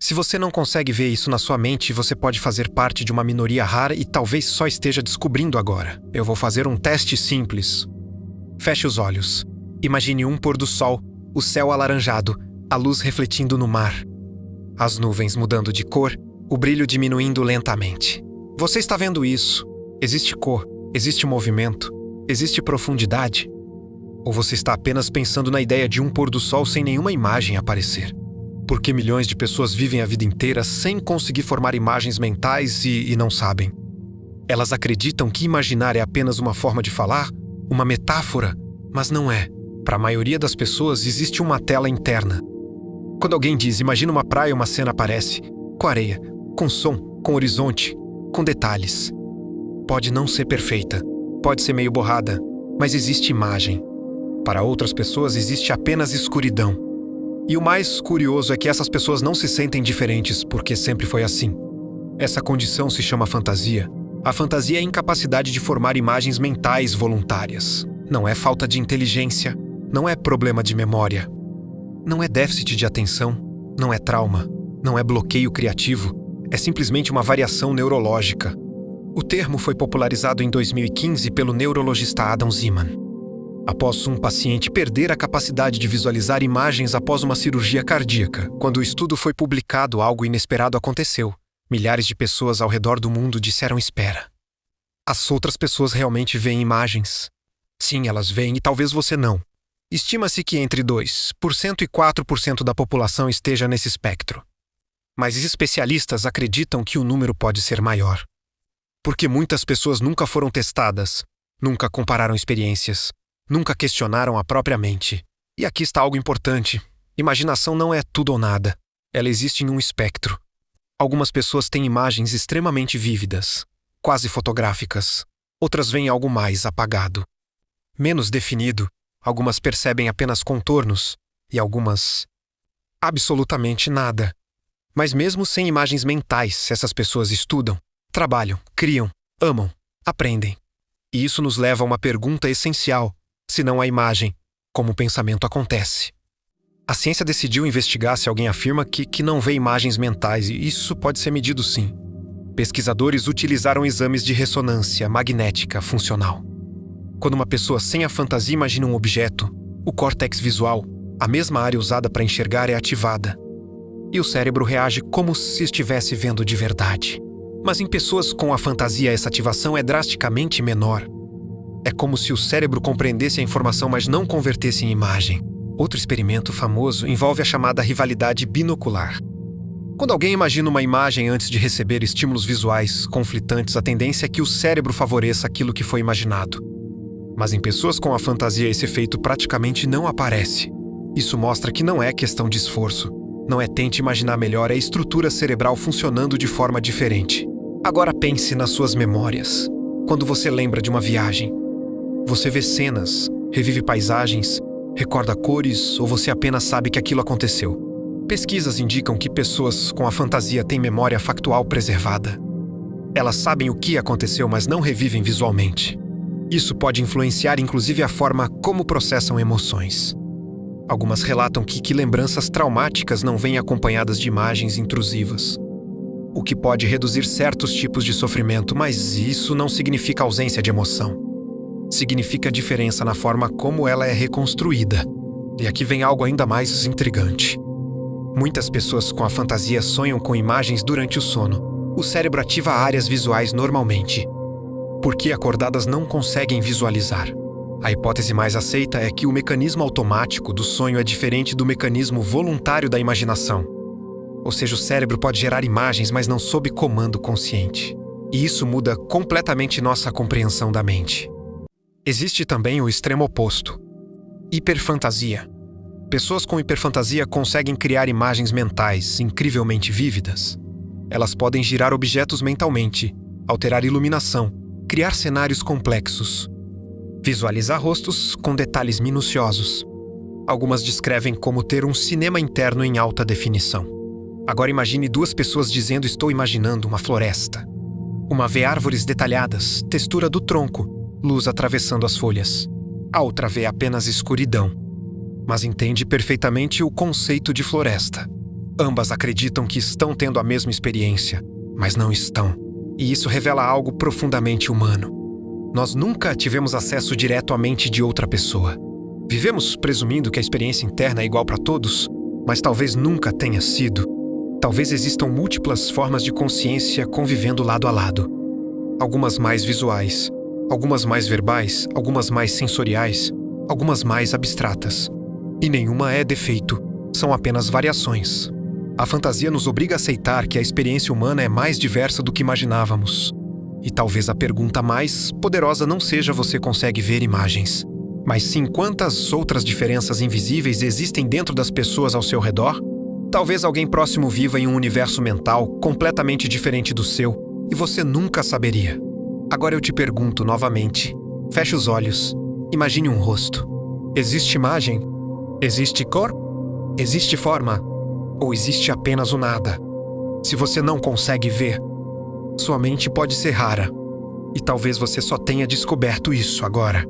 Se você não consegue ver isso na sua mente, você pode fazer parte de uma minoria rara e talvez só esteja descobrindo agora. Eu vou fazer um teste simples. Feche os olhos. Imagine um pôr do sol, o céu alaranjado, a luz refletindo no mar. As nuvens mudando de cor, o brilho diminuindo lentamente. Você está vendo isso? Existe cor, existe movimento, existe profundidade? Ou você está apenas pensando na ideia de um pôr do sol sem nenhuma imagem aparecer? Porque milhões de pessoas vivem a vida inteira sem conseguir formar imagens mentais e não sabem. Elas acreditam que imaginar é apenas uma forma de falar, uma metáfora, mas não é. Para a maioria das pessoas existe uma tela interna. Quando alguém diz, imagina uma praia, uma cena aparece, com areia, com som, com horizonte, com detalhes. Pode não ser perfeita, pode ser meio borrada, mas existe imagem. Para outras pessoas existe apenas escuridão. E o mais curioso é que essas pessoas não se sentem diferentes, porque sempre foi assim. Essa condição se chama fantasia. A fantasia é a incapacidade de formar imagens mentais voluntárias. Não é falta de inteligência, não é problema de memória. Não é déficit de atenção, não é trauma, não é bloqueio criativo, é simplesmente uma variação neurológica. O termo foi popularizado em 2015 pelo neurologista Adam Zeman. Após um paciente perder a capacidade de visualizar imagens após uma cirurgia cardíaca, quando o estudo foi publicado, algo inesperado aconteceu. Milhares de pessoas ao redor do mundo disseram espera. As outras pessoas realmente veem imagens. Sim, elas veem e talvez você não. Estima-se que entre 2% e 4% da população esteja nesse espectro. Mas especialistas acreditam que o número pode ser maior. Porque muitas pessoas nunca foram testadas, nunca compararam experiências, nunca questionaram a própria mente. E aqui está algo importante. Imaginação não é tudo ou nada. Ela existe em um espectro. Algumas pessoas têm imagens extremamente vívidas, quase fotográficas. Outras veem algo mais apagado, menos definido. Algumas percebem apenas contornos e algumas absolutamente nada. Mas mesmo sem imagens mentais, essas pessoas estudam, trabalham, criam, amam, aprendem. E isso nos leva a uma pergunta essencial. Se não há imagem, como o pensamento acontece? A ciência decidiu investigar se alguém afirma que não vê imagens mentais, e isso pode ser medido sim. Pesquisadores utilizaram exames de ressonância magnética funcional. Quando uma pessoa sem a fantasia imagina um objeto, o córtex visual, a mesma área usada para enxergar, é ativada. E o cérebro reage como se estivesse vendo de verdade. Mas em pessoas com a fantasia, essa ativação é drasticamente menor. É como se o cérebro compreendesse a informação, mas não convertesse em imagem. Outro experimento famoso envolve a chamada rivalidade binocular. Quando alguém imagina uma imagem antes de receber estímulos visuais conflitantes, a tendência é que o cérebro favoreça aquilo que foi imaginado. Mas em pessoas com a fantasia, esse efeito praticamente não aparece. Isso mostra que não é questão de esforço. Não é tente imaginar melhor, é a estrutura cerebral funcionando de forma diferente. Agora pense nas suas memórias. Quando você lembra de uma viagem, você vê cenas, revive paisagens, recorda cores ou você apenas sabe que aquilo aconteceu? Pesquisas indicam que pessoas com a fantasia têm memória factual preservada. Elas sabem o que aconteceu, mas não revivem visualmente. Isso pode influenciar inclusive a forma como processam emoções. Algumas relatam que lembranças traumáticas não vêm acompanhadas de imagens intrusivas, o que pode reduzir certos tipos de sofrimento, mas isso não significa ausência de emoção. Significa diferença na forma como ela é reconstruída. E aqui vem algo ainda mais intrigante. Muitas pessoas com a fantasia sonham com imagens durante o sono. O cérebro ativa áreas visuais normalmente, porque acordadas não conseguem visualizar. A hipótese mais aceita é que o mecanismo automático do sonho é diferente do mecanismo voluntário da imaginação. Ou seja, o cérebro pode gerar imagens, mas não sob comando consciente. E isso muda completamente nossa compreensão da mente. Existe também o extremo oposto. Hiperfantasia. Pessoas com hiperfantasia conseguem criar imagens mentais incrivelmente vívidas. Elas podem girar objetos mentalmente, alterar iluminação, criar cenários complexos, visualizar rostos com detalhes minuciosos. Algumas descrevem como ter um cinema interno em alta definição. Agora imagine duas pessoas dizendo estou imaginando uma floresta. Uma vê árvores detalhadas, textura do tronco, luz atravessando as folhas. A outra vê apenas escuridão, mas entende perfeitamente o conceito de floresta. Ambas acreditam que estão tendo a mesma experiência, mas não estão. E isso revela algo profundamente humano. Nós nunca tivemos acesso direto à mente de outra pessoa. Vivemos presumindo que a experiência interna é igual para todos, mas talvez nunca tenha sido. Talvez existam múltiplas formas de consciência convivendo lado a lado. Algumas mais visuais, algumas mais verbais, algumas mais sensoriais, algumas mais abstratas. E nenhuma é defeito, são apenas variações. A fantasia nos obriga a aceitar que a experiência humana é mais diversa do que imaginávamos. E talvez a pergunta mais poderosa não seja você consegue ver imagens, mas sim quantas outras diferenças invisíveis existem dentro das pessoas ao seu redor? Talvez alguém próximo viva em um universo mental completamente diferente do seu e você nunca saberia. Agora eu te pergunto novamente. Feche os olhos. Imagine um rosto. Existe imagem? Existe cor? Existe forma? Ou existe apenas o nada? Se você não consegue ver, sua mente pode ser rara. E talvez você só tenha descoberto isso agora.